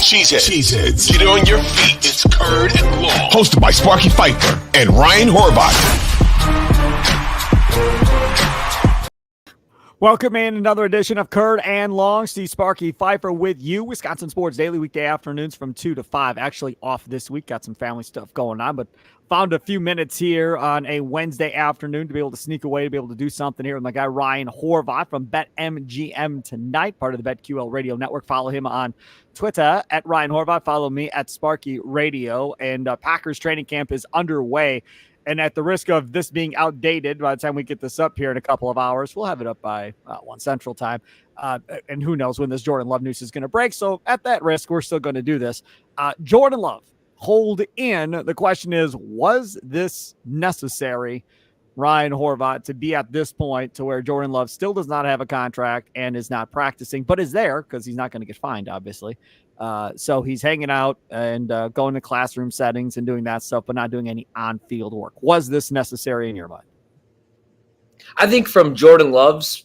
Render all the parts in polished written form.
Cheeseheads. Get on your feet. It's Curd and Long. Hosted by Sparky, Fifer, and Ryan Horvat. Welcome in another edition of Curd and Long. Steve, Sparky, Fifer with you. Wisconsin Sports Daily, weekday afternoons from 2 to 5. Actually off this week. Got some family stuff going on, but found a few minutes here on a Wednesday afternoon to be able to sneak away, to be able to do something here with my guy Ryan Horvat from BetMGM tonight, part of the BetQL Radio Network. Follow him on Twitter at Ryan Horvat. Follow me at Sparky Radio. And Packers training camp is underway. And at the risk of this being outdated, by the time we get this up here in a couple of hours, we'll have it up by 1 Central Time. And who knows when this Jordan Love news is going to break. So at that risk, we're still going to do this. Jordan Love, hold in. The question is, was this necessary, Ryan Horvat, to be at this point to where Jordan Love still does not have a contract and is not practicing, but is there because he's not going to get fined, obviously. So he's hanging out and going to classroom settings and doing that stuff, but not doing any on-field work. Was this necessary in your mind? I think from Jordan Love's,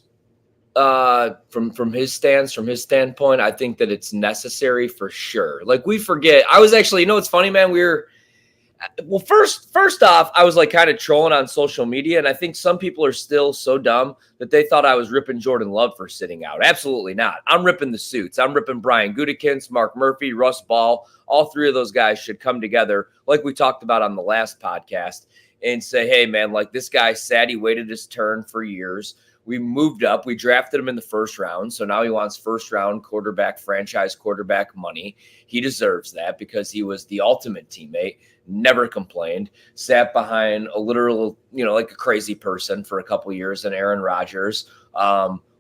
from his stance, from his standpoint, I think that it's necessary for sure. Like, we forget. I was actually, it's funny, man. First off, I was like kind of trolling on social media, and I think some people are still so dumb that they thought I was ripping Jordan Love for sitting out. Absolutely not. I'm ripping the suits. I'm ripping Brian Gutekunst, Mark Murphy, Russ Ball. All three of those guys should come together, like we talked about on the last podcast, and say, hey, man, like, this guy said he waited his turn for years. We moved up. We drafted him in the first round. So now he wants first round quarterback, franchise quarterback money. He deserves that because he was the ultimate teammate, never complained, sat behind a literal, like a crazy person for a couple of years in Aaron Rodgers.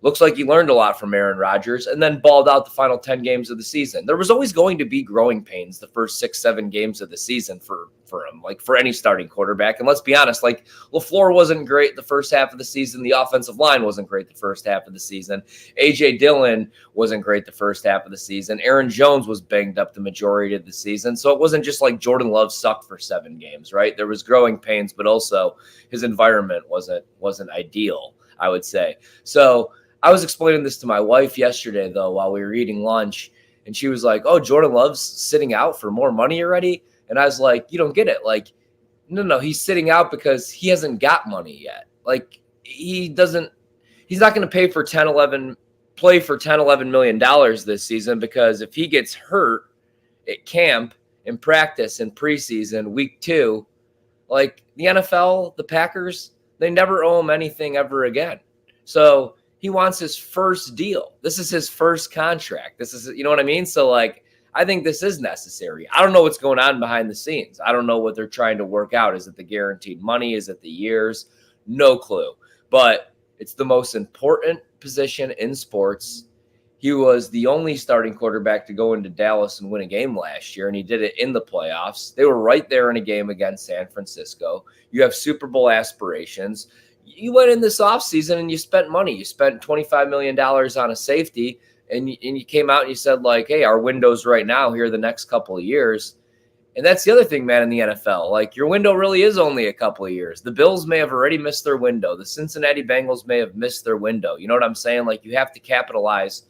Looks like he learned a lot from Aaron Rodgers and then balled out the final 10 games of the season. There was always going to be growing pains the first 6-7 games of the season for him, like for any starting quarterback. And let's be honest, like, LaFleur wasn't great the first half of the season. The offensive line wasn't great the first half of the season. A.J. Dillon wasn't great the first half of the season. Aaron Jones was banged up the majority of the season. So it wasn't just like Jordan Love sucked for 7 games, right? There was growing pains, but also his environment wasn't ideal, I would say. So I was explaining this to my wife yesterday, though, while we were eating lunch, and she was like, oh, Jordan Love's sitting out for more money already? And I was like, you don't get it. Like, no, he's sitting out because he hasn't got money yet. Like, he's not going to play for $10-11 million this season, because if he gets hurt at camp, in practice, in preseason, week 2, like, the NFL, the Packers, they never owe him anything ever again. So he wants his first deal. This is his first contract. This is, you know what I mean? So, like, I think this is necessary. I don't know what's going on behind the scenes. I don't know what they're trying to work out. Is it the guaranteed money? Is it the years? No clue. But it's the most important position in sports. He was the only starting quarterback to go into Dallas and win a game last year, and he did it in the playoffs. They were right there in a game against San Francisco. You have Super Bowl aspirations. You went in this offseason and you spent money. You spent $25 million on a safety, and you came out and you said, like, hey, our window's right now here the next couple of years. And that's the other thing, man, in the NFL. Like, your window really is only a couple of years. The Bills may have already missed their window. The Cincinnati Bengals may have missed their window. You know what I'm saying? Like, you have to capitalize.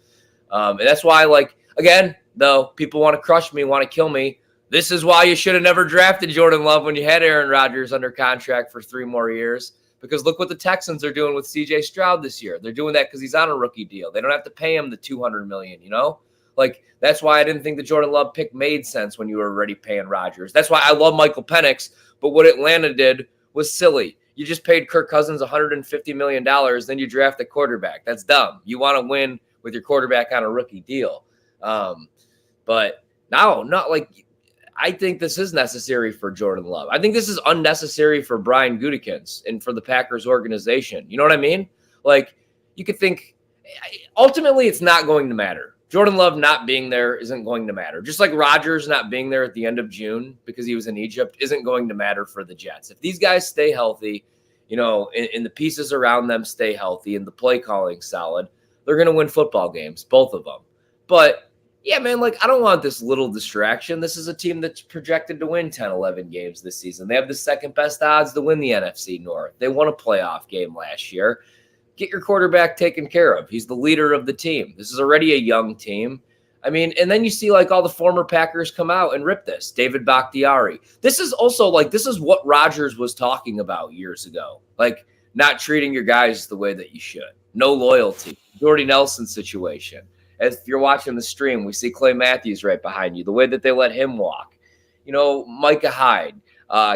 And that's why, like, again, though, people want to crush me, want to kill me. This is why you should have never drafted Jordan Love when you had Aaron Rodgers under contract for 3 more years. Because look what the Texans are doing with C.J. Stroud this year. They're doing that because he's on a rookie deal. They don't have to pay him the $200 million, Like, that's why I didn't think the Jordan Love pick made sense when you were already paying Rodgers. That's why I love Michael Penix, but what Atlanta did was silly. You just paid Kirk Cousins $150 million, then you draft a quarterback. That's dumb. You want to win with your quarterback on a rookie deal. But no, not like – I think this is necessary for Jordan Love. I think this is unnecessary for Brian Gutekunst and for the Packers organization. You know what I mean? Like, you could think ultimately it's not going to matter. Jordan Love not being there isn't going to matter. Just like Rodgers not being there at the end of June because he was in Egypt isn't going to matter for the Jets. If these guys stay healthy, and the pieces around them stay healthy and the play calling solid, they're going to win football games, both of them. But yeah, man, like, I don't want this little distraction. This is a team that's projected to win 10, 11 games this season. They have the second best odds to win the NFC North. They won a playoff game last year. Get your quarterback taken care of. He's the leader of the team. This is already a young team. I mean, and then you see like all the former Packers come out and rip this. David Bakhtiari. This is also like, this is what Rodgers was talking about years ago. Like not treating your guys the way that you should. No loyalty. Jordy Nelson situation. As if you're watching the stream, we see Clay Matthews right behind you. The way that they let him walk. You know, Micah Hyde,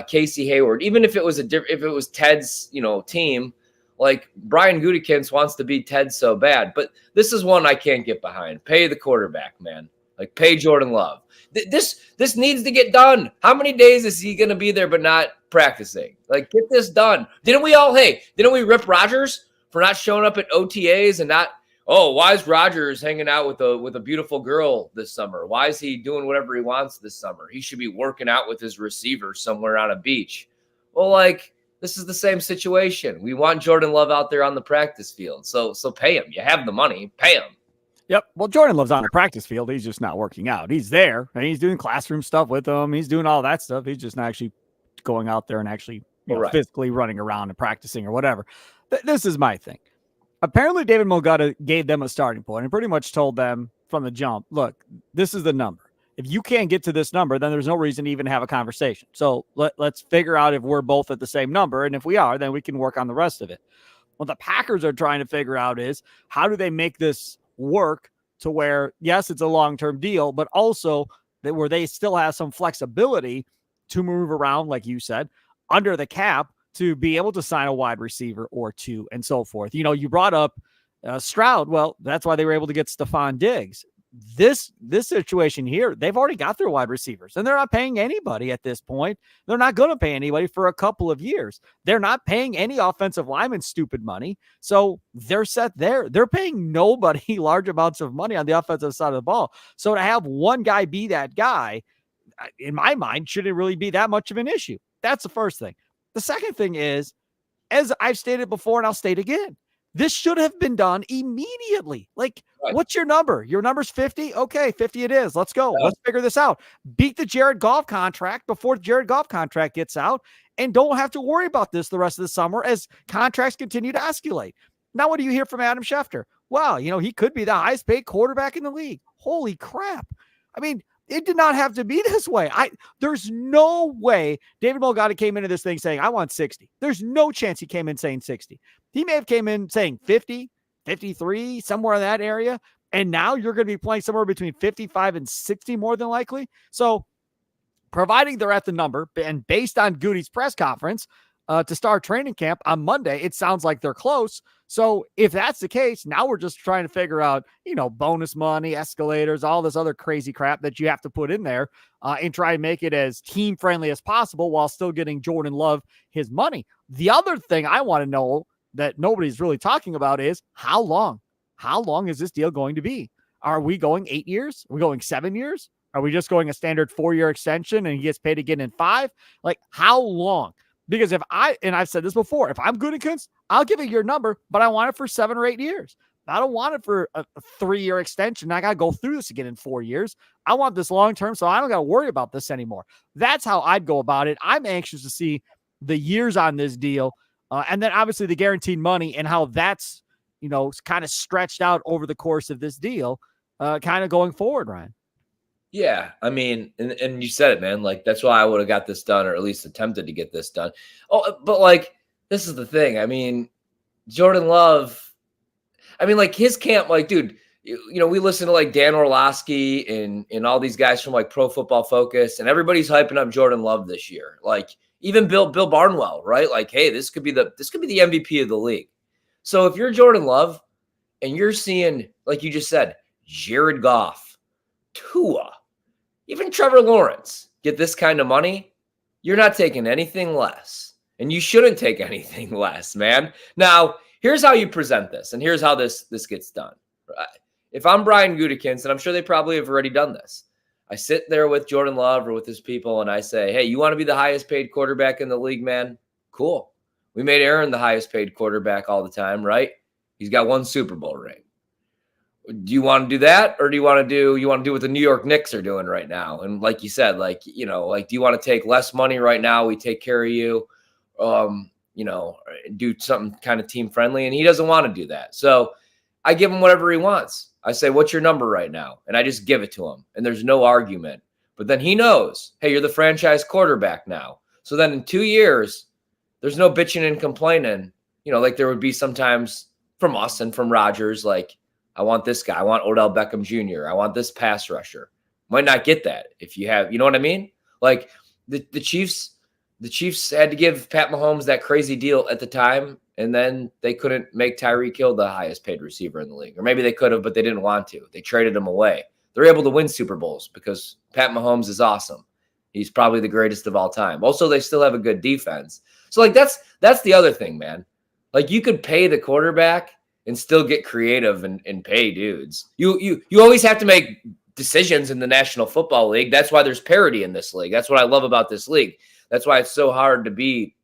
Casey Hayward. Even if it was if it was Ted's, team, like Brian Gutekunst wants to be Ted so bad, but this is one I can't get behind. Pay the quarterback, man. Like pay Jordan Love. This needs to get done. How many days is he going to be there but not practicing? Like get this done. Didn't we rip Rodgers for not showing up at OTAs and not? Oh, why is Rodgers hanging out with a beautiful girl this summer? Why is he doing whatever he wants this summer? He should be working out with his receiver somewhere on a beach. Well, like. This is the same situation. We want Jordan Love out there on the practice field. So pay him. You have the money. Pay him. Yep. Well, Jordan Love's on the practice field. He's just not working out. He's there, and he's doing classroom stuff with them. He's doing all that stuff. He's just not actually going out there and actually physically running around and practicing or whatever. This is my thing. Apparently, David Mulgutta gave them a starting point and pretty much told them from the jump, look, this is the number. If you can't get to this number, then there's no reason to even have a conversation. So let's figure out if we're both at the same number. And if we are, then we can work on the rest of it. What the Packers are trying to figure out is how do they make this work to where, yes, it's a long-term deal, but also that where they still have some flexibility to move around, like you said, under the cap to be able to sign a wide receiver or two and so forth. You brought up Stroud. Well, that's why they were able to get Stephon Diggs. This situation here, they've already got their wide receivers and they're not paying anybody at this point. They're not going to pay anybody for a couple of years. They're not paying any offensive linemen stupid money. So they're set there. They're paying nobody large amounts of money on the offensive side of the ball. So to have one guy be that guy, in my mind, shouldn't really be that much of an issue. That's the first thing. The second thing is, as I've stated before, and I'll state again, this should have been done immediately. Like, right. What's your number? Your number's 50? Okay, 50 it is. Let's go. Yeah. Let's figure this out. Beat the Jared Goff contract before the Jared Goff contract gets out, and don't have to worry about this the rest of the summer as contracts continue to escalate. Now, what do you hear from Adam Schefter? Well, he could be the highest paid quarterback in the league. Holy crap. I mean, it did not have to be this way. There's no way David Mulgutta came into this thing saying, I want 60. There's no chance he came in saying 60. He may have came in saying 50, 53, somewhere in that area. And now you're going to be playing somewhere between 55 and 60 more than likely. So providing they're at the number and based on Goody's press conference to start training camp on Monday, it sounds like they're close. So if that's the case, now we're just trying to figure out, bonus money, escalators, all this other crazy crap that you have to put in there and try and make it as team friendly as possible while still getting Jordan Love his money. The other thing I want to know that nobody's really talking about is how long? How long is this deal going to be? Are we going 8 years? Are we going 7 years? Are we just going a standard 4-year extension and he gets paid again in 5? Like how long? Because I've said this before, if I'm Gutekunst, I'll give it your number, but I want it for 7 or 8 years. I don't want it for a 3-year extension. I got to go through this again in 4 years. I want this long-term, so I don't got to worry about this anymore. That's how I'd go about it. I'm anxious to see the years on this deal. And then obviously the guaranteed money and how that's, kind of stretched out over the course of this deal, kind of going forward, Ryan. Yeah, I mean, and you said it, man. Like, that's why I would have got this done, or at least attempted to get this done. Oh, but like, this is the thing. I mean, Jordan Love, like his camp, like, dude, we listen to like Dan Orlovsky and all these guys from like Pro Football Focus, and everybody's hyping up Jordan Love this year. Like, even Bill Barnwell, right? Like, hey, this could be the MVP of the league. So if you're Jordan Love and you're seeing, like you just said, Jared Goff, Tua, even Trevor Lawrence get this kind of money, you're not taking anything less. And you shouldn't take anything less, man. Now, here's how you present this, and here's how this gets done. If I'm Brian Gutekunst, and I'm sure they probably have already done this, I sit there with Jordan Love or with his people, and I say, hey, you want to be the highest paid quarterback in the league, man? Cool. We made Aaron the highest paid quarterback all the time, right? He's got 1 Super Bowl ring. Do you want to do that, or do you want to do what the New York Knicks are doing right now? And like you said, do you want to take less money right now? We take care of you, do something kind of team friendly. And he doesn't want to do that. So I give him whatever he wants. I say, what's your number right now? And I just give it to him, and there's no argument. But then he knows, hey, you're the franchise quarterback now. So then in 2 years, there's no bitching and complaining, like there would be sometimes from us and from Rodgers, like, I want this guy. I want Odell Beckham Jr. I want this pass rusher. Might not get that if you have, you know what I mean? Like the Chiefs had to give Pat Mahomes that crazy deal at the time, and then they couldn't make Tyreek Hill the highest paid receiver in the league. Or maybe they could have, but they didn't want to. They traded him away. They're able to win Super Bowls because Pat Mahomes is awesome. He's probably the greatest of all time. Also, they still have a good defense. So, like, that's the other thing, man. Like, you could pay the quarterback and still get creative and pay dudes. You always have to make decisions in the National Football League. That's why there's parity in this league. That's what I love about this league. That's why it's so hard to be,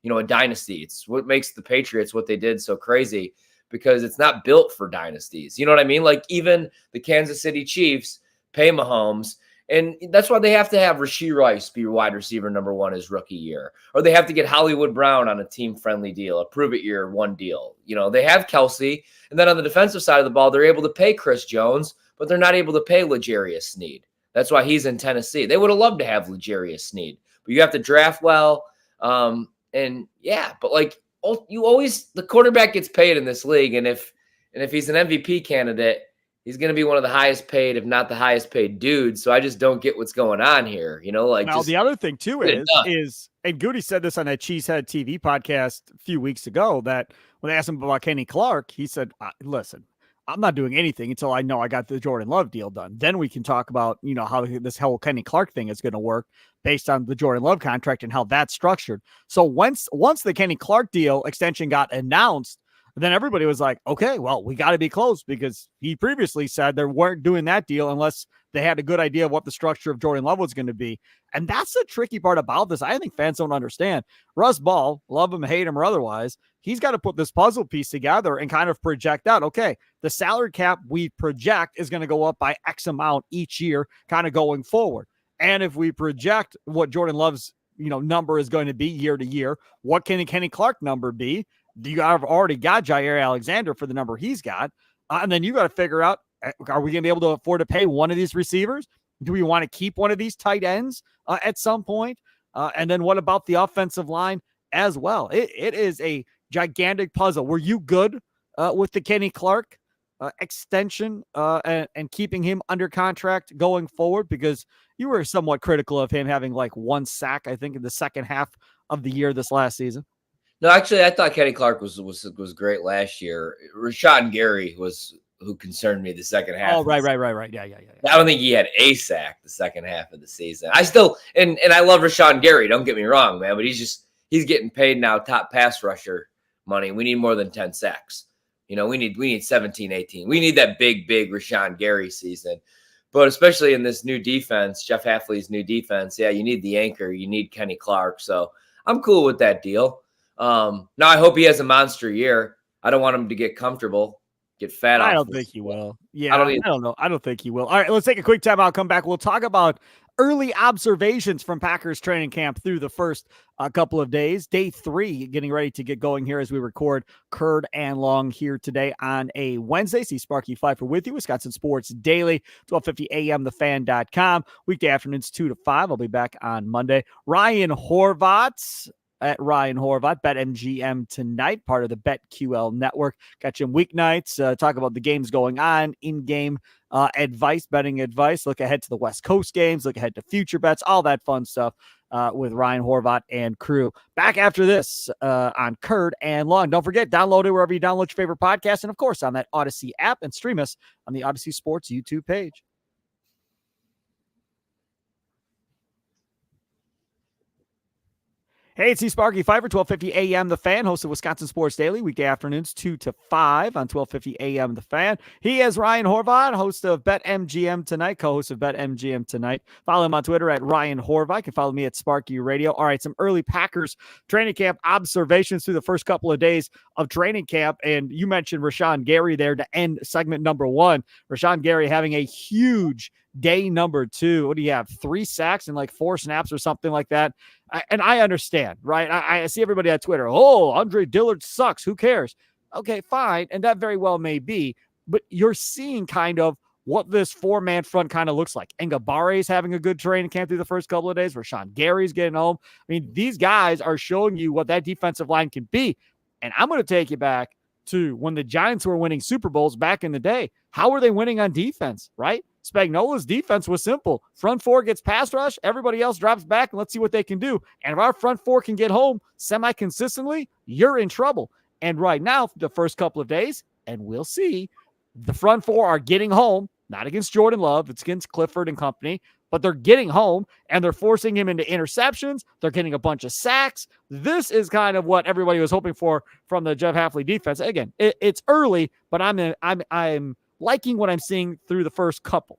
a dynasty. It's what makes the Patriots what they did so crazy, because it's not built for dynasties. You know what I mean? Like, even the Kansas City Chiefs pay Mahomes, and that's why they have to have Rashee Rice be wide receiver number 1 his rookie year. Or they have to get Hollywood Brown on a team-friendly deal, a prove-it-year-one deal. They have Kelsey, and then on the defensive side of the ball, they're able to pay Chris Jones, but they're not able to pay L'Jarius Sneed. That's why he's in Tennessee. They would have loved to have L'Jarius Sneed, but you have to draft well. But like, the quarterback gets paid in this league, and if he's an MVP candidate, he's going to be one of the highest paid, if not the highest paid dudes. So I just don't get what's going on here. Now, the other thing too is, and Goody said this on that Cheesehead TV podcast a few weeks ago, that when they asked him about Kenny Clark, he said, listen, I'm not doing anything until I know I got the Jordan Love deal done. Then we can talk about, how this whole Kenny Clark thing is going to work based on the Jordan Love contract and how that's structured. So once the Kenny Clark deal extension got announced, then everybody was like, okay, well, we got to be close, because he previously said they weren't doing that deal unless they had a good idea of what the structure of Jordan Love was going to be. And that's the tricky part about this. I think fans don't understand. Russ Ball, love him, hate him, or otherwise, he's got to put this puzzle piece together and kind of project out, okay, the salary cap we project is going to go up by X amount each year, kind of going forward. And if we project what Jordan Love's, number is going to be year to year, what can the Kenny Clark number be? You have already got Jair Alexander for the number he's got. And then you got to figure out, are we going to be able to afford to pay one of these receivers? Do we want to keep one of these tight ends at some point? And then what about the offensive line as well? It is a gigantic puzzle. Were you good with the Kenny Clark extension and keeping him under contract going forward? Because you were somewhat critical of him having like 1 sack, I think, in the second half of the year this last season. No, actually, I thought Kenny Clark was great last year. Rashawn Gary was who concerned me the second half. Oh, right. Yeah. I don't think he had a sack the second half of the season. I still and I love Rashawn Gary. Don't get me wrong, man, but he's getting paid now top pass rusher money. We need more than 10 sacks. We need 17, 18. We need that big Rashawn Gary season. But especially in this new defense, Jeff Hafley's new defense, you need the anchor. You need Kenny Clark. So I'm cool with that deal. Now I hope he has a monster year. I don't want him to get comfortable, get fat. I don't think he will. Yeah, I don't know. I don't think he will. All right, let's take a quick time out. Come back. We'll talk about early observations from Packers training camp through the first couple of days. Day 3, getting ready to get going here as we record Curd and Long here today on a Wednesday. See Sparky Fifer with you, Wisconsin Sports Daily, 12:50 a.m. thefan.com. Weekday afternoons 2 to 5. I'll be back on Monday. Ryan Horvat at Ryan Horvat, BetMGM tonight, part of the BetQL network. Got you weeknights, talk about the games going on, in-game advice, betting advice, look ahead to the West Coast games, look ahead to future bets, all that fun stuff with Ryan Horvat and crew. Back after this on Curd and Long. Don't forget, download it wherever you download your favorite podcast, and of course on that Odyssey app, and stream us on the Odyssey Sports YouTube page. Hey, it's Sparky Fifer, 12:50 a.m. The Fan, host of Wisconsin Sports Daily, weekday afternoons 2 to 5 on 12:50 a.m. The Fan. He is Ryan Horvat, host of BetMGM Tonight, co-host of BetMGM Tonight. Follow him on Twitter at Ryan Horvat. You can follow me at Sparky Radio. All right, some early Packers training camp observations through the first couple of days of training camp. And you mentioned Rashawn Gary there to end segment number 1. Rashawn Gary having a huge day number 2. What do you have? 3 sacks and like 4 snaps or something like that. And I understand, right? I see everybody on Twitter. Oh, Andre Dillard sucks. Who cares? Okay, fine. And that very well may be. but you're seeing kind of what this four-man front kind of looks like. Ngabare is having a good training camp through the first couple of days. Rashawn Gary's getting home. I mean, these guys are showing you what that defensive line can be. And I'm going to take you back to when the Giants were winning Super Bowls back in the day. How were they winning on defense, right? Spagnola's defense was simple. Front four gets pass rush. Everybody else drops back, and let's see what they can do. And if our front four can get home semi-consistently, you're in trouble. And right now, the first couple of days, and we'll see, the front four are getting home. Not against Jordan Love. It's against Clifford and company. But they're getting home, and they're forcing him into interceptions. They're getting a bunch of sacks. This is kind of what everybody was hoping for from the Jeff Hafley defense. Again, it's early, but I'm liking what I'm seeing through the first couple.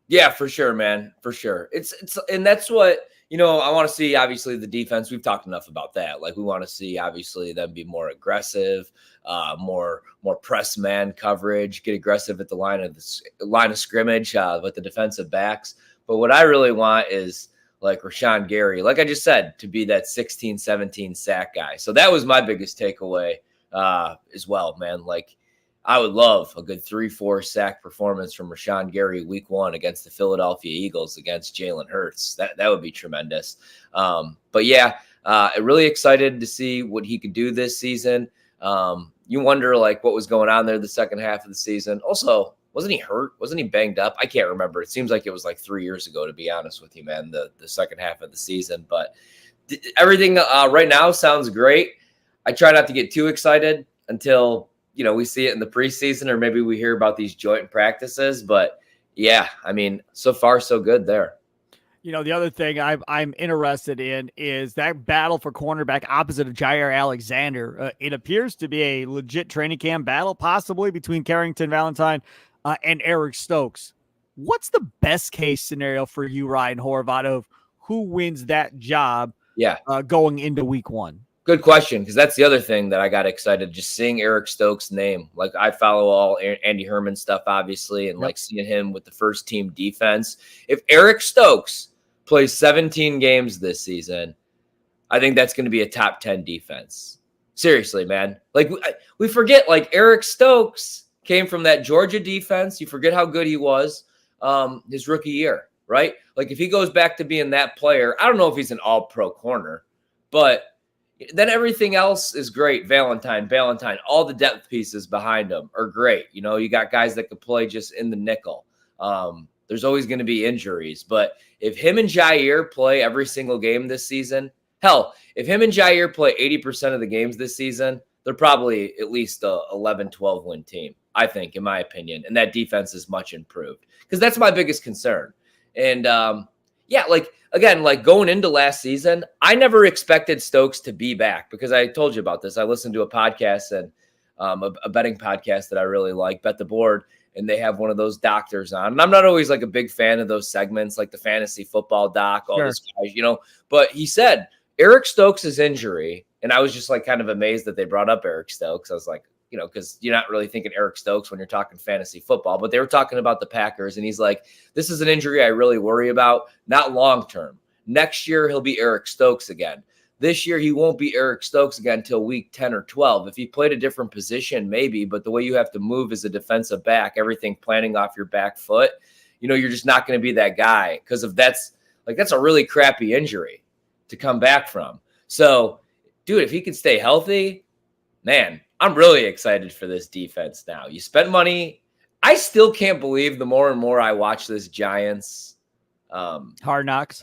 Yeah, for sure, man. For sure. It's and that's what, I want to see, obviously, the defense. We've talked enough about that. Like, we want to see, obviously, them be more aggressive, more press man coverage, get aggressive at the line of scrimmage with the defensive backs. But what I really want is, like, Rashawn Gary, like I just said, to be that 16, 17 sack guy. So that was my biggest takeaway as well, man. Like, I would love a good 3-4 sack performance from Rashawn Gary week 1 against the Philadelphia Eagles against Jalen Hurts. That would be tremendous. But yeah, really excited to see what he could do this season. You wonder, like, what was going on there the second half of the season. Also, wasn't he hurt? Wasn't he banged up? I can't remember. It seems like it was like 3 years ago, to be honest with you, man, the second half of the season. But everything right now sounds great. I try not to get too excited until we see it in the preseason, or maybe we hear about these joint practices. But yeah, I mean, so far so good there. The other thing I'm interested in is that battle for cornerback opposite of Jair Alexander. It appears to be a legit training camp battle, possibly between Carrington Valentine and Eric Stokes. What's the best case scenario for you, Ryan Horvat, of who wins that job going into week 1? Good question, because that's the other thing that I got excited, just seeing Eric Stokes' name. Like, I follow all Andy Herman stuff, obviously, and like seeing him with the first team defense. If Eric Stokes plays 17 games this season, I think that's going to be a top 10 defense. Seriously, man. Like, we forget, like, Eric Stokes came from that Georgia defense. You forget how good he was his rookie year, right? Like, if he goes back to being that player, I don't know if he's an all-pro corner, but then everything else is great. Valentine, all the depth pieces behind him are great. You got guys that could play just in the nickel. There's always going to be injuries, but if him and Jair play every single game this season, hell, if him and Jair play 80% of the games this season, they're probably at least a 11-12 win team, I think, in my opinion. And that defense is much improved, because that's my biggest concern. And again, like, going into last season, I never expected Stokes to be back, because I told you about this. I listened to a podcast, and a betting podcast that I really like, Bet the Board, and they have one of those doctors on. And I'm not always like a big fan of those segments, like the fantasy football doc, all those guys, but he said Eric Stokes' injury, and I was just like kind of amazed that they brought up Eric Stokes. I was like, because you're not really thinking Eric Stokes when you're talking fantasy football, but they were talking about the Packers, and he's like, this is an injury I really worry about, not long-term. Next year, he'll be Eric Stokes again. This year, he won't be Eric Stokes again until week 10 or 12. If he played a different position, maybe, but the way you have to move as a defensive back, everything planting off your back foot, you're just not going to be that guy, because that's a really crappy injury to come back from. So, dude, if he can stay healthy, man, I'm really excited for this defense now. You spent money. I still can't believe the more and more I watch this Giants. Hard Knocks.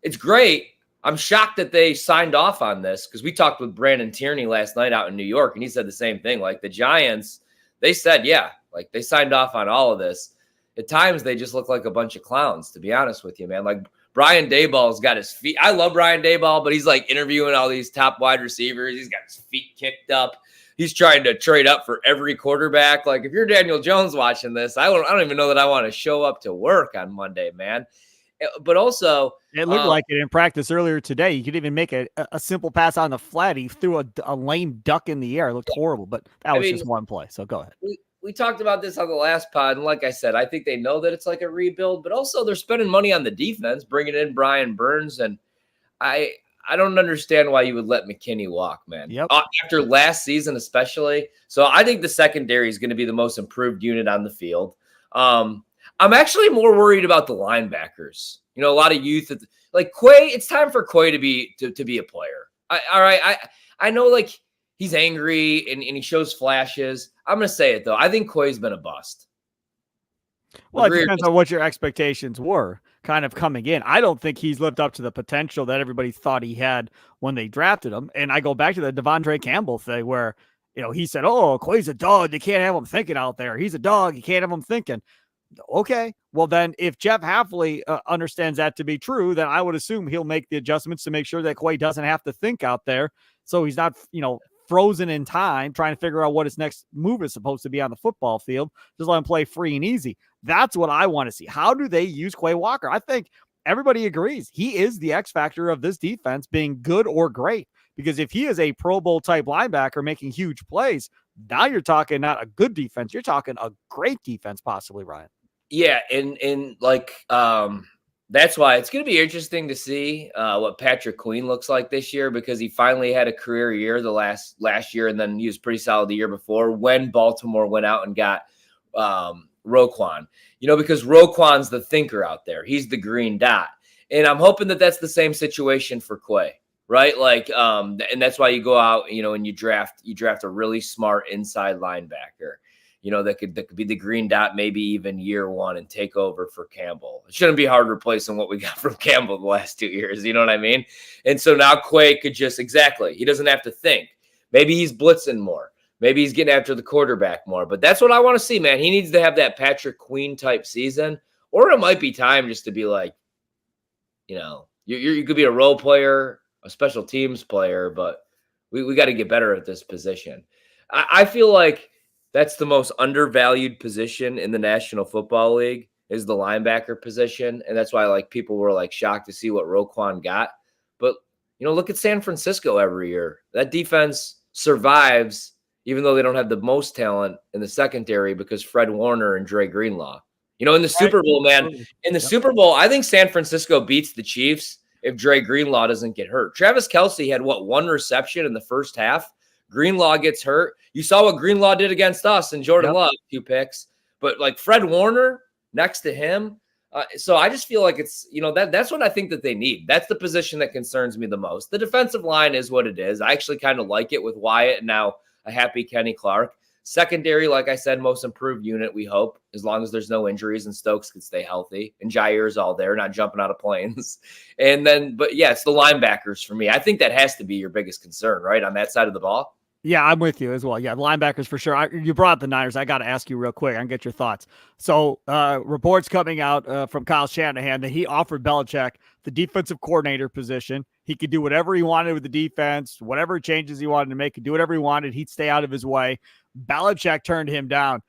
It's great. I'm shocked that they signed off on this, because we talked with Brandon Tierney last night out in New York, and he said the same thing. Like, the Giants, they said, like, they signed off on all of this. At times, they just look like a bunch of clowns, to be honest with you, man. Like, Brian Daboll's got his feet. I love Brian Daboll, but he's like interviewing all these top wide receivers. He's got his feet kicked up. He's trying to trade up for every quarterback. Like, if you're Daniel Jones watching this, I don't even know that I want to show up to work on Monday, man. But also, it looked like it in practice earlier today. You could even make a simple pass on the flat. He threw a lame duck in the air. It looked horrible, but that was just one play. So go ahead. We talked about this on the last pod, and like I said, I think they know that it's like a rebuild, but also they're spending money on the defense, bringing in Brian Burns, and I I don't understand why you would let McKinney walk, man. Yep. After last season, especially. So I think the secondary is going to be the most improved unit on the field. I'm actually more worried about the linebackers. A lot of youth, like Quay. It's time for Quay to be a player. I know, like, he's angry and he shows flashes. I'm going to say it though. I think Quay's been a bust. Well, it depends on what your expectations were kind of coming in. I don't think he's lived up to the potential that everybody thought he had when they drafted him. And I go back to the Devondre Campbell thing where, he said, oh, Quay's a dog. You can't have him thinking out there. He's a dog. You can't have him thinking. Okay. Well, then if Jeff Hafley understands that to be true, then I would assume he'll make the adjustments to make sure that Quay doesn't have to think out there. So he's not, frozen in time trying to figure out what his next move is supposed to be on the football field. Just let him play free and easy. That's what I want to see. How do they use Quay Walker? I think everybody agrees he is the X factor of this defense being good or great, because if he is a Pro Bowl type linebacker making huge plays, now you're talking not a good defense. You're talking a great defense, possibly, Ryan. Yeah. And that's why it's going to be interesting to see what Patrick Queen looks like this year, because he finally had a career year the last year, and then he was pretty solid the year before when Baltimore went out and got Roquan. Because Roquan's the thinker out there. He's the green dot. And I'm hoping that that's the same situation for Quay, right? Like, and that's why you go out, and you draft a really smart inside linebacker. That could be the green dot, maybe even year one, and take over for Campbell. It shouldn't be hard replacing what we got from Campbell the last 2 years. You know what I mean? And so now Quay could he doesn't have to think. Maybe he's blitzing more. Maybe he's getting after the quarterback more. But that's what I want to see, man. He needs to have that Patrick Queen type season, or it might be time just to be like, you could be a role player, a special teams player, but we got to get better at this position. I feel like that's the most undervalued position in the National Football League, is the linebacker position. And that's why people were shocked to see what Roquan got. But, look at San Francisco every year. That defense survives, even though they don't have the most talent in the secondary, because Fred Warner and Dre Greenlaw. In the Super Bowl, man, Super Bowl, I think San Francisco beats the Chiefs if Dre Greenlaw doesn't get hurt. Travis Kelce had, one reception in the first half. Greenlaw gets hurt. You saw what Greenlaw did against us and Jordan Love, 2 picks. But Fred Warner next to him. So I just feel like it's, that's what I think that they need. That's the position that concerns me the most. The defensive line is what it is. I actually kind of like it with Wyatt and now a happy Kenny Clark. Secondary, like I said, most improved unit, we hope, as long as there's no injuries and Stokes can stay healthy and Jair's all there, not jumping out of planes. And then, but yeah, it's the linebackers for me. I think that has to be your biggest concern, right, on that side of the ball. Yeah, I'm with you as well. Yeah, linebackers for sure. You brought up the Niners. I got to ask you real quick and get your thoughts. So reports coming out from Kyle Shanahan that he offered Belichick the defensive coordinator position. He could do whatever he wanted with the defense, whatever changes he wanted to make, could do whatever he wanted. He'd stay out of his way. Belichick turned him down.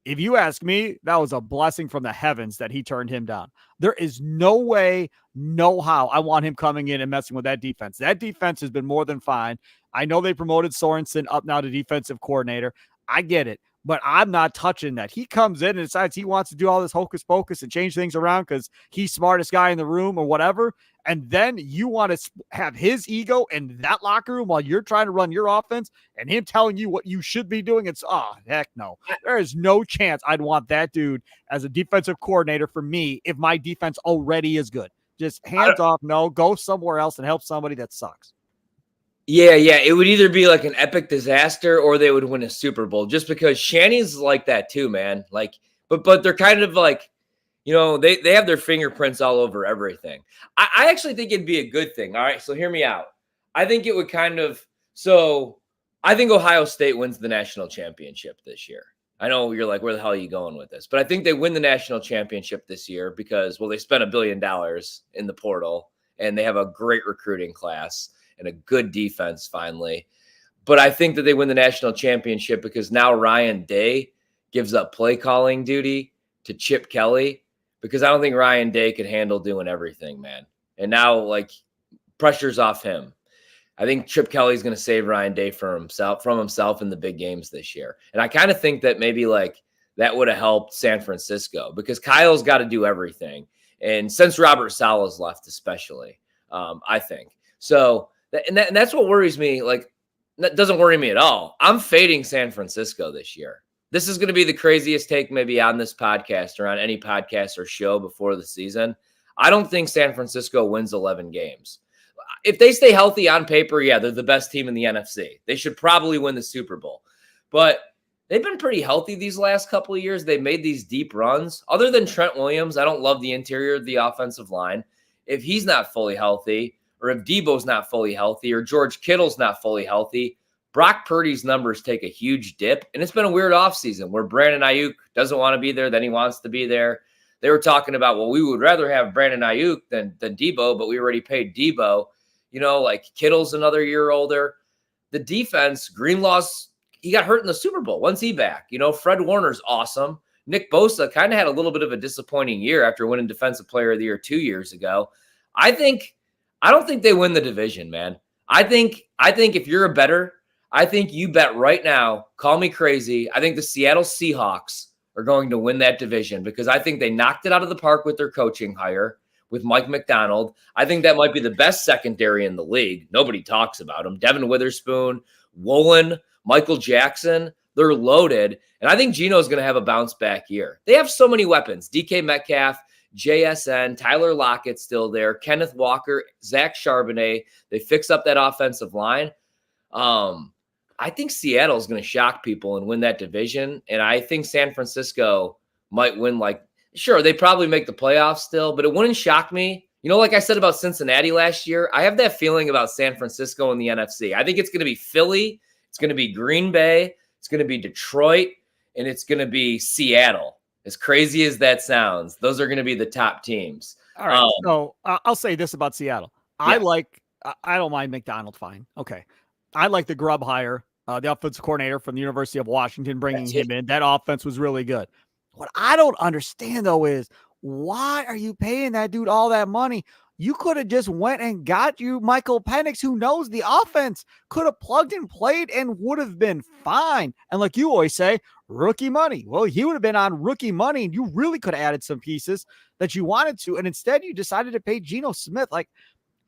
If you ask me, that was a blessing from the heavens that he turned him down. There is no way, no how I want him coming in and messing with that defense. That defense has been more than fine. I know they promoted Sorensen up now to defensive coordinator. I get it, but I'm not touching that. He comes in and decides he wants to do all this hocus pocus and change things around because he's smartest guy in the room or whatever. And then you want to have his ego in that locker room while you're trying to run your offense and him telling you what you should be doing. It's, heck no. There is no chance I'd want that dude as a defensive coordinator for me if my defense already is good. Just hands off. No, go somewhere else and help somebody that sucks. Yeah. It would either be like an epic disaster or they would win a Super Bowl, just because Shanny's like that too, man. But they're kind of like, they have their fingerprints all over everything. I actually think it'd be a good thing. All right, so hear me out. I think it would I think Ohio State wins the national championship this year. I know you're like, where the hell are you going with this? But I think they win the national championship this year because, they spent $1 billion in the portal and they have a great recruiting class and a good defense finally. But I think that they win the national championship because now Ryan Day gives up play calling duty to Chip Kelly, because I don't think Ryan Day could handle doing everything, man. And now pressure's off him. I think Chip Kelly's going to save Ryan Day from himself in the big games this year. And I kind of think that maybe that would have helped San Francisco, because Kyle's got to do everything. And since Robert Saleh's left, especially, I think. So, and that's what worries me. Like, that doesn't worry me at all. I'm fading San Francisco this year. This is going to be the craziest take maybe on this podcast or on any podcast or show before the season. I don't think San Francisco wins 11 games. If they stay healthy on paper, yeah, they're the best team in the NFC. They should probably win the Super Bowl. But they've been pretty healthy these last couple of years. They made these deep runs. Other than Trent Williams, I don't love the interior of the offensive line. If he's not fully healthy, or if Debo's not fully healthy, or George Kittle's not fully healthy, Brock Purdy's numbers take a huge dip. And it's been a weird offseason where Brandon Ayuk doesn't want to be there, then he wants to be there. They were talking about, well, we would rather have Brandon Ayuk than Debo, but we already paid Debo. You know, like Kittle's another year older. The defense, Greenlaw's, he got hurt in the Super Bowl. When's he back? You know, Fred Warner's awesome. Nick Bosa kind of had a little bit of a disappointing year after winning Defensive Player of the Year 2 years ago. I don't think they win the division, man. I think if you're a bettor, I think you bet right now, call me crazy, I think the Seattle Seahawks are going to win that division because I think they knocked it out of the park with their coaching hire with Mike McDonald. I think that might be the best secondary in the league. Nobody talks about them. Devin Witherspoon, Woolen, Michael Jackson, they're loaded. And I think Geno's going to have a bounce back year. They have so many weapons. DK Metcalf, JSN, Tyler Lockett's still there, Kenneth Walker, Zach Charbonnet. They fix up that offensive line. I think Seattle's going to shock people and win that division. And I think San Francisco might win, like, sure, they probably make the playoffs still, but it wouldn't shock me. You know, like I said about Cincinnati last year, I have that feeling about San Francisco in the NFC. I think it's going to be Philly, it's going to be Green Bay, it's going to be Detroit, and it's going to be Seattle. As crazy as that sounds, those are going to be the top teams. All right. So I'll say this about Seattle. Yeah. I don't mind McDonald. Fine. Okay. I like the Grubb hire, the offensive coordinator from the University of Washington, bringing him in. That offense was really good. What I don't understand, though, is why are you paying that dude all that money? You could have just went and got you Michael Penix, who knows the offense, could have plugged and played and would have been fine. And like you always say, rookie money. Well, he would have been on rookie money, and you really could have added some pieces that you wanted to. And instead, you decided to pay Geno Smith. Like,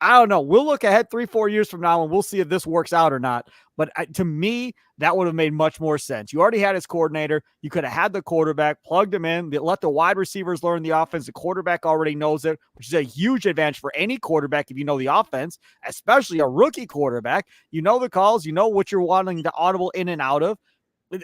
I don't know. We'll look ahead 3-4 years from now and we'll see if this works out or not. But to me, that would have made much more sense. You already had his coordinator. You could have had the quarterback, plugged him in, let the wide receivers learn the offense. The quarterback already knows it, which is a huge advantage for any quarterback if you know the offense, especially a rookie quarterback. You know the calls. You know what you're wanting to audible in and out of.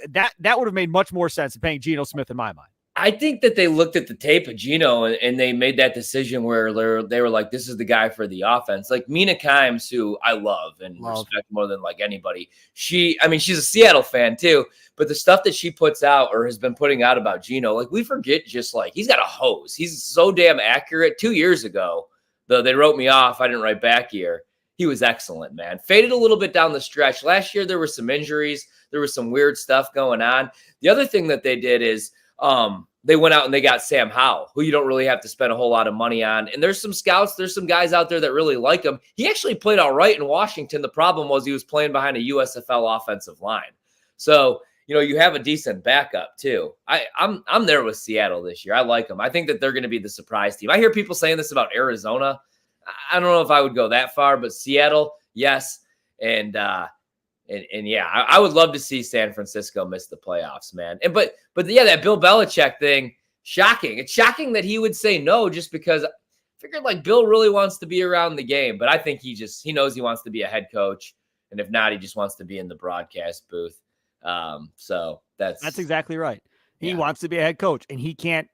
That would have made much more sense than paying Geno Smith in my mind. I think that they looked at the tape of Geno and they made that decision where they were like, this is the guy for the offense. Like Mina Kimes, who I love and respect more than like anybody. She's a Seattle fan too, but the stuff that she puts out or has been putting out about Geno, like we forget just like he's got a hose. He's so damn accurate. 2 years ago, though they wrote me off, I didn't write back here. He was excellent, man. Faded a little bit down the stretch. Last year, there were some injuries. There was some weird stuff going on. The other thing that they did is they went out and they got Sam Howell, who you don't really have to spend a whole lot of money on. And there's some scouts, there's some guys out there that really like him. He actually played all right in Washington. The problem was he was playing behind a USFL offensive line. So, you know, you have a decent backup too. I'm there with Seattle this year. I like them. I think that they're going to be the surprise team. I hear people saying this about Arizona. I don't know if I would go that far, but Seattle, yes. And yeah, I would love to see San Francisco miss the playoffs, man. But yeah, that Bill Belichick thing, shocking. It's shocking that he would say no just because I figured like Bill really wants to be around the game. But I think he knows he wants to be a head coach. And if not, he just wants to be in the broadcast booth. So that's exactly right. He wants to be a head coach, and he can't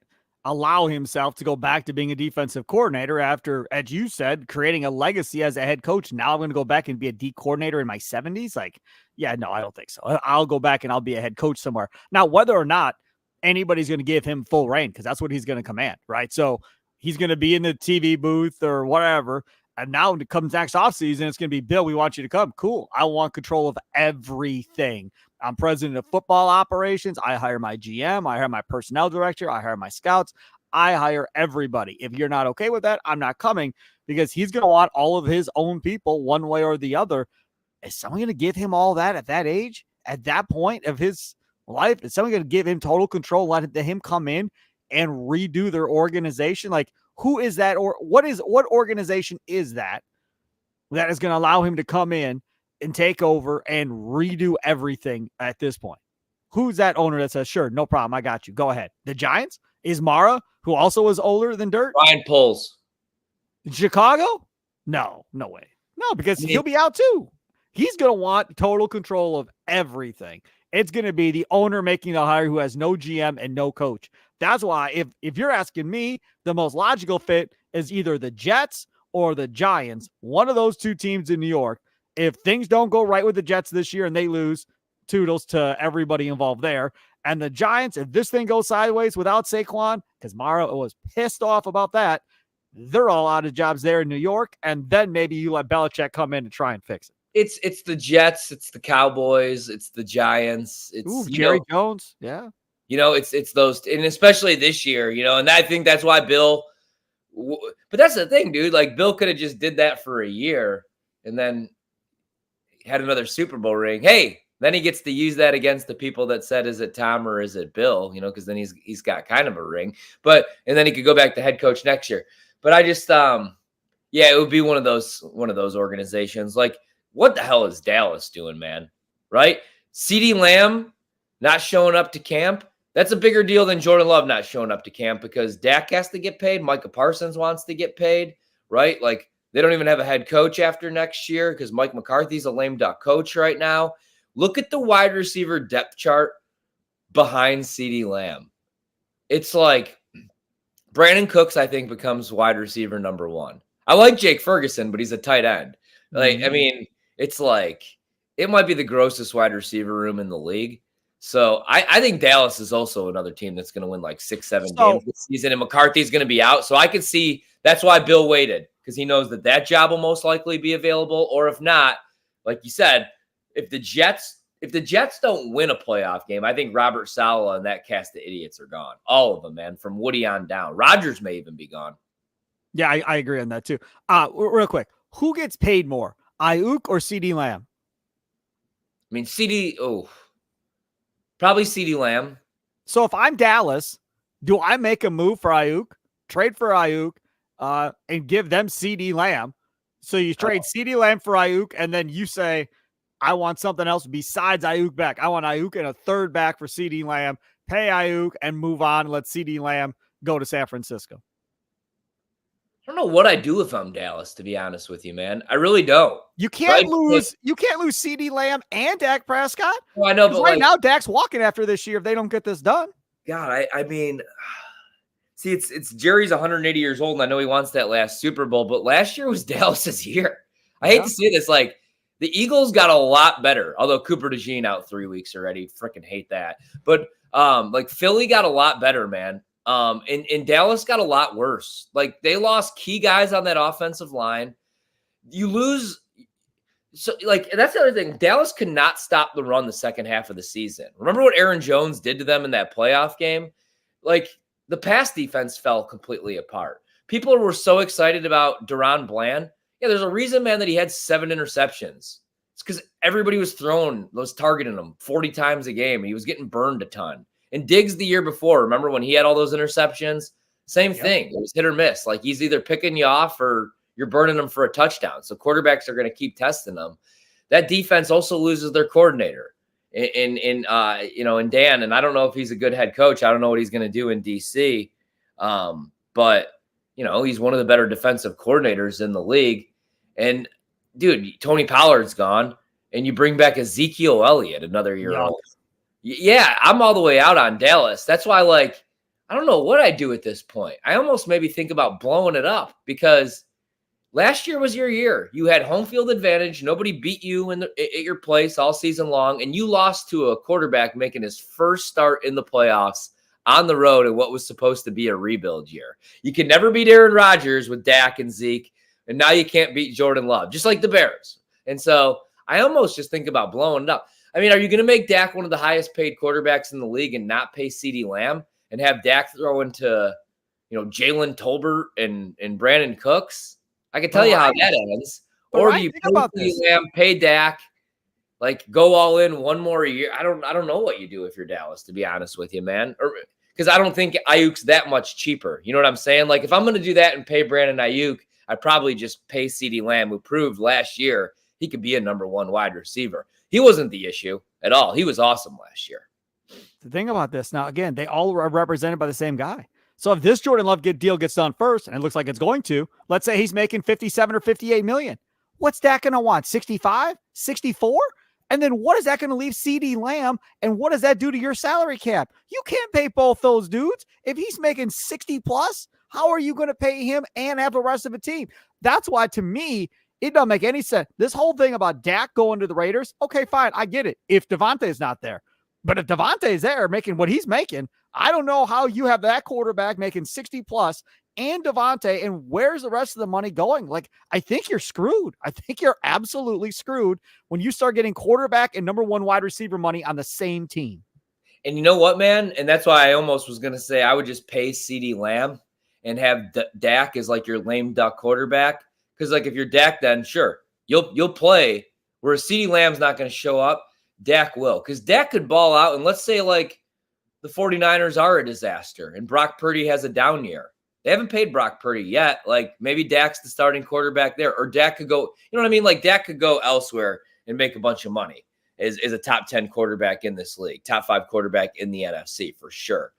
allow himself to go back to being a defensive coordinator after, as you said, creating a legacy as a head coach. Now I'm going to go back and be a D coordinator in my 70s. Like, yeah, no, I don't think so. I'll go back and I'll be a head coach somewhere. Now, whether or not anybody's going to give him full reign, because that's what he's going to command, right? So he's going to be in the TV booth or whatever. And now when it comes next offseason, it's going to be, Bill, we want you to come. Cool. I want control of everything. I'm president of football operations. I hire my GM. I hire my personnel director. I hire my scouts. I hire everybody. If you're not okay with that, I'm not coming, because he's going to want all of his own people one way or the other. Is someone going to give him all that at that age, at that point of his life? Is someone going to give him total control, let him come in and redo their organization? Like, who is that? Or what organization is that that is going to allow him to come in and take over and redo everything at this point? Who's that owner that says, sure, no problem, I got you, go ahead? The Giants? Is Mara, who also is older than dirt? Ryan Poles. Chicago? No way. No, because he'll be out too. He's going to want total control of everything. It's going to be the owner making the hire who has no GM and no coach. That's why if you're asking me, the most logical fit is either the Jets or the Giants, one of those two teams in New York. If things don't go right with the Jets this year and they lose, toodles to everybody involved there. And the Giants, if this thing goes sideways without Saquon, because Mara was pissed off about that, they're all out of jobs there in New York. And then maybe you let Belichick come in and try and fix it. It's the Jets, it's the Cowboys, it's the Giants. It's Jerry Jones. Yeah. It's those, and especially this year, and I think that's why Bill, but that's the thing, dude. Like Bill could have just did that for a year and then had another Super Bowl ring. Hey, then he gets to use that against the people that said, is it Tom or is it Bill? Because then he's got kind of a ring, and then he could go back to head coach next year. But I just, it would be one of those organizations. Like, what the hell is Dallas doing, man? Right? CeeDee Lamb not showing up to camp. That's a bigger deal than Jordan Love not showing up to camp because Dak has to get paid. Micah Parsons wants to get paid, right? Like, they don't even have a head coach after next year because Mike McCarthy's a lame duck coach right now. Look at the wide receiver depth chart behind CeeDee Lamb. It's like Brandon Cooks, I think, becomes wide receiver number one. I like Jake Ferguson, but he's a tight end. Like, I mean, it's like it might be the grossest wide receiver room in the league. So I think Dallas is also another team that's going to win like 6-7 games this season, and McCarthy's going to be out. So I can see that's why Bill waited, because he knows that job will most likely be available. Or if not, like you said, if the Jets don't win a playoff game, I think Robert Saleh and that cast of idiots are gone. All of them, man, from Woody on down. Rodgers may even be gone. Yeah, I agree on that too. Real quick, who gets paid more, Ayuk or CeeDee Lamb? I mean, probably CeeDee Lamb. So if I'm Dallas, do I make a move for Ayuk, trade for Ayuk, and give them CeeDee Lamb? So you trade CeeDee Lamb for Ayuk, and then you say, I want something else besides Ayuk back. I want Ayuk and a third back for CeeDee Lamb, pay Ayuk, and move on. Let CeeDee Lamb go to San Francisco. I don't know what I do if I'm Dallas, to be honest with you, man. I really don't. You can't lose CeeDee Lamb and Dak Prescott. Well, I know, but right now Dak's walking after this year if they don't get this done. God, I mean, see, it's Jerry's 180 years old, and I know he wants that last Super Bowl, but last year was Dallas's year. I hate to say this, like the Eagles got a lot better, although Cooper DeJean out 3 weeks already. Freaking hate that. But like Philly got a lot better, man. And Dallas got a lot worse. Like they lost key guys on that offensive line. You lose. So like, that's the other thing. Dallas could not stop the run the second half of the season. Remember what Aaron Jones did to them in that playoff game? Like the pass defense fell completely apart. People were so excited about Deron Bland. Yeah, there's a reason, man, that he had 7 interceptions. It's because everybody was targeting him 40 times a game. And he was getting burned a ton. And Diggs the year before, remember when he had all those interceptions? Same thing. It was hit or miss. Like he's either picking you off or you're burning them for a touchdown. So quarterbacks are going to keep testing them. That defense also loses their coordinator in Dan. And I don't know if he's a good head coach. I don't know what he's going to do in DC. But he's one of the better defensive coordinators in the league. And dude, Tony Pollard's gone, and you bring back Ezekiel Elliott, another year old. Yeah, I'm all the way out on Dallas. That's why, like, I don't know what I do at this point. I almost maybe think about blowing it up because last year was your year. You had home field advantage. Nobody beat you at your place all season long, and you lost to a quarterback making his first start in the playoffs on the road in what was supposed to be a rebuild year. You can never beat Aaron Rodgers with Dak and Zeke, and now you can't beat Jordan Love, just like the Bears. And so I almost just think about blowing it up. I mean, are you going to make Dak one of the highest paid quarterbacks in the league and not pay CeeDee Lamb and have Dak throw into, Jalen Tolbert and Brandon Cooks? I can tell you how that ends. Or do you pay CeeDee Lamb, pay Dak, like go all in one more year? I don't know what you do if you're Dallas, to be honest with you, man. Because I don't think Ayuk's that much cheaper. You know what I'm saying? Like if I'm going to do that and pay Brandon Ayuk, I'd probably just pay CeeDee Lamb, who proved last year he could be a number 1 wide receiver. He wasn't the issue at all. He was awesome last year. The thing about this now, again, they all are represented by the same guy. So if this Jordan Love deal gets done first, and it looks like it's going to, let's say he's making 57 or 58 million. What's Dak going to want? 65, 64? And then what is that going to leave CeeDee Lamb? And what does that do to your salary cap? You can't pay both those dudes. If he's making 60 plus, how are you going to pay him and have the rest of the team? That's why, to me, it doesn't make any sense. This whole thing about Dak going to the Raiders, okay, fine, I get it if Devontae is not there. But if Devontae is there making what he's making, I don't know how you have that quarterback making 60 plus and Devontae, and where's the rest of the money going? Like, I think you're screwed. I think you're absolutely screwed when you start getting quarterback and number 1 wide receiver money on the same team. And you know what, man? And that's why I almost was going to say I would just pay CeeDee Lamb and have Dak as like your lame duck quarterback. Because like if you're Dak, then sure, you'll play. Whereas CeeDee Lamb's not going to show up, Dak will. Because Dak could ball out, and let's say like the 49ers are a disaster and Brock Purdy has a down year. They haven't paid Brock Purdy yet. Like maybe Dak's the starting quarterback there, or Dak could go, you know what I mean? Like Dak could go elsewhere and make a bunch of money as a top 10 quarterback in this league, top 5 quarterback in the NFC for sure.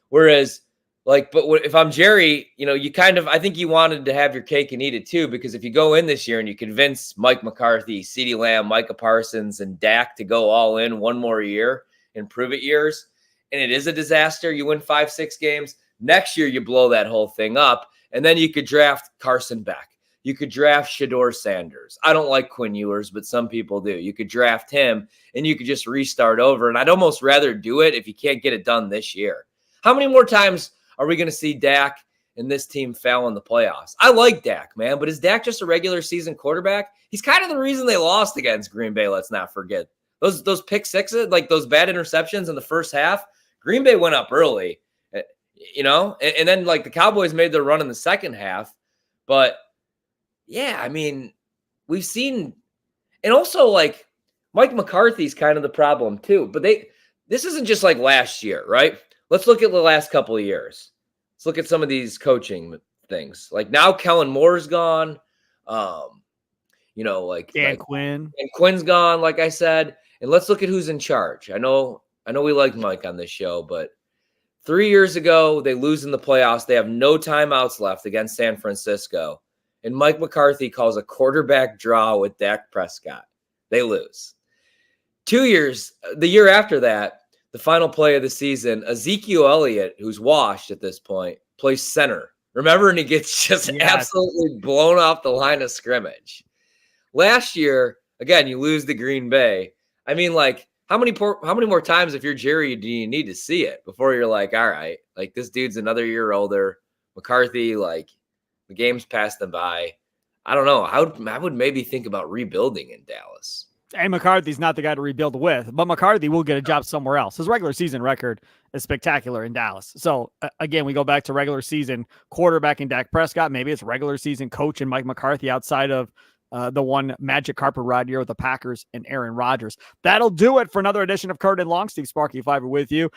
Whereas like, but if I'm Jerry, you know, you kind of, I think you wanted to have your cake and eat it too, because if you go in this year and you convince Mike McCarthy, CeeDee Lamb, Micah Parsons, and Dak to go all in one more year and prove it years, and it is a disaster, you win 5-6 games, next year you blow that whole thing up, and then you could draft Carson Beck. You could draft Shedeur Sanders. I don't like Quinn Ewers, but some people do. You could draft him, and you could just restart over, and I'd almost rather do it if you can't get it done this year. How many more times are we going to see Dak and this team fail in the playoffs? I like Dak, man, but is Dak just a regular season quarterback? He's kind of the reason they lost against Green Bay, let's not forget. Those pick sixes, like those bad interceptions in the first half, Green Bay went up early, you know, and then like the Cowboys made their run in the second half. But yeah, I mean, we've seen, and also like Mike McCarthy's kind of the problem too, but this isn't just like last year, right? Let's look at the last couple of years. Let's look at some of these coaching things. Like now Kellen Moore's gone. You know, like Quinn. And Quinn's gone, like I said. And let's look at who's in charge. I know we like Mike on this show, but 3 years ago, they lose in the playoffs. They have no timeouts left against San Francisco. And Mike McCarthy calls a quarterback draw with Dak Prescott. They lose. 2 years, the year after that, the final play of the season, Ezekiel Elliott, who's washed at this point, plays center. Remember? And he gets just absolutely blown off the line of scrimmage. Last year, again, you lose to Green Bay. I mean, like, how many more times, if you're Jerry, do you need to see it before you're like, all right, like this dude's another year older. McCarthy, like the game's passed them by. I don't know. I would maybe think about rebuilding in Dallas. And McCarthy's not the guy to rebuild with, but McCarthy will get a job somewhere else. His regular season record is spectacular in Dallas. So again, we go back to regular season quarterback in Dak Prescott. Maybe it's regular season coach and Mike McCarthy outside of the one magic carpet ride year with the Packers and Aaron Rodgers. That'll do it for another edition of Curd and Long. Steve Sparky Fifer with you.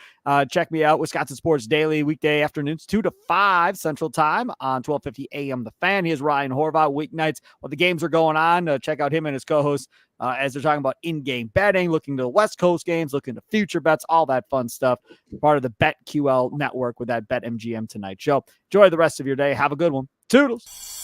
Check me out, Wisconsin Sports Daily, weekday afternoons, 2 to 5 Central Time on 1250 AM The Fan. Here's Ryan Horvat, weeknights while the games are going on. Check out him and his co-host as they're talking about in-game betting, looking to the West Coast games, looking to future bets, all that fun stuff. Part of the BetQL network with that BetMGM Tonight show. Enjoy the rest of your day. Have a good one. Toodles.